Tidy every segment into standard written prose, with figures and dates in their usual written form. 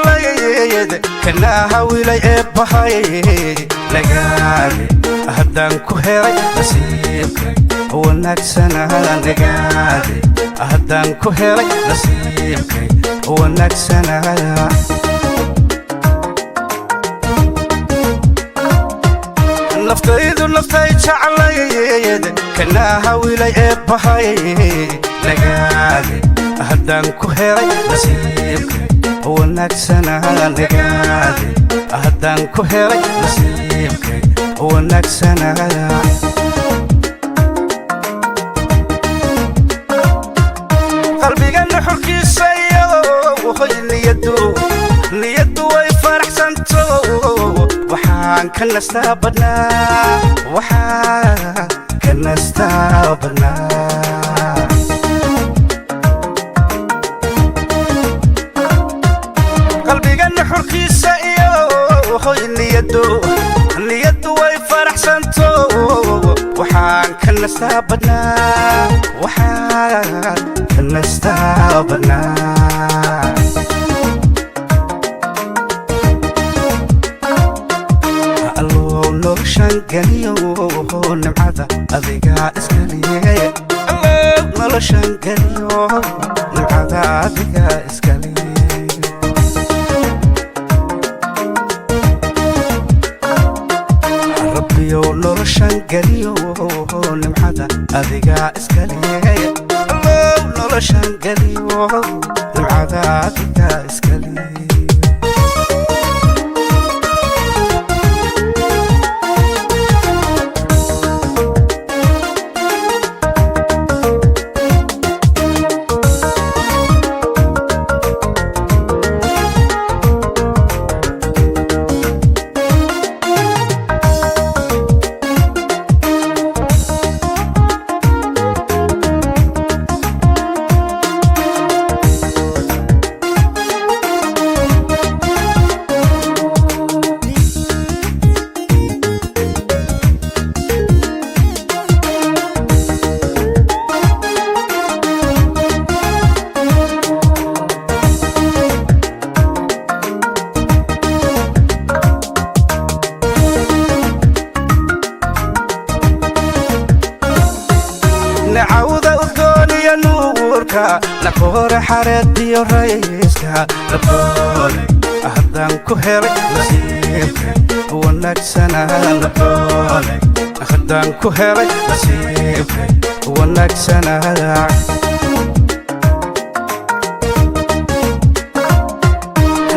jeclayd kana hawilay eebbahay nagaade haddaan ku helay nasiibka wanaagsanaa nagaade haddaan ku helay nasiibka wanaagsanaa naftaydu naftay jeclayd kana hawilay eebbahay nagaade haddaan ku helay nasiibka wanaagsanaa nagaade haddaan ku helay nasiibka wanaagsanaa qalbiga nuxurkiisa iyo hoy niyadu way faraxsanto waxaan ka nastaa badnaa waxaan ka nastaa badnaa qalbiga nuxurkiisa iyo hoy niyadu way faraxsanto waxaan ka nastaa badnaa waxaan ka nastaa badnaa noloshan geliyo nimcada adiga iskaliye noloshan geliyo nimcada adiga iskaliye rabbiyo noloshan geliyo nimcada adiga iskaliye noloshan geliyo nimcada adiga iskaliye نعوذ أذكوني نورك نكور حردي رئيسك نبولي أهدان كهري نسيبك ونكسنا نبولي أهدان كهري نسيبك ونكسنا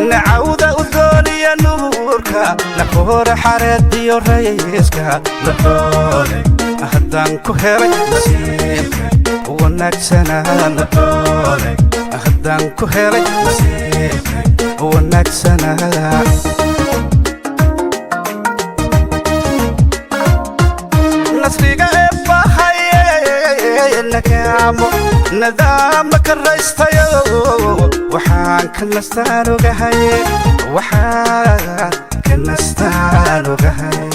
نعوذ أذكوني نورك نكور حردي رئيسك نبولي أهدان كهري نسيبك ونكسنا نبولي أهدان كهري نسيبك ونكسنا نسريق إباحي نكامو ندامك الرئيستيو وحان كنستانو قهي وحان كنستانو قهي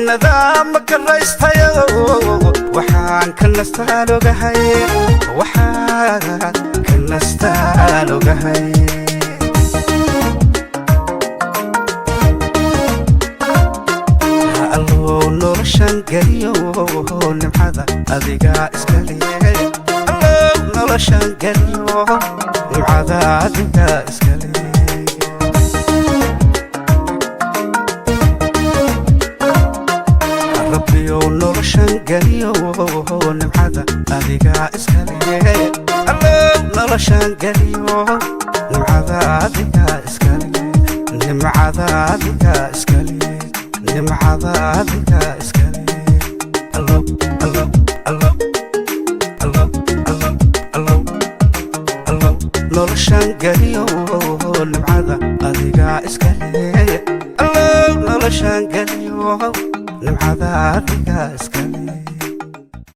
نظامك الرئيستيو وحان كنستانو قهي وحان كنستانو قهي الله نورشان قريو نمحذا أذيقا إسكالي الله نورشان قريو نمحذا أذيقا إسكالي ربيو نورشان قريو نمحذا أذيقا إسكالي الله نورشان قريو نمحذا أذيقا إسكالي نمحذا أذيقا إسكالي نمحذا أذيقا إسكالي الله الله الله الله الله الله الله نورشان قريو نمحذا أذيقا إسكالي الله نورشان قريو نمحذا أذيقا إسكالي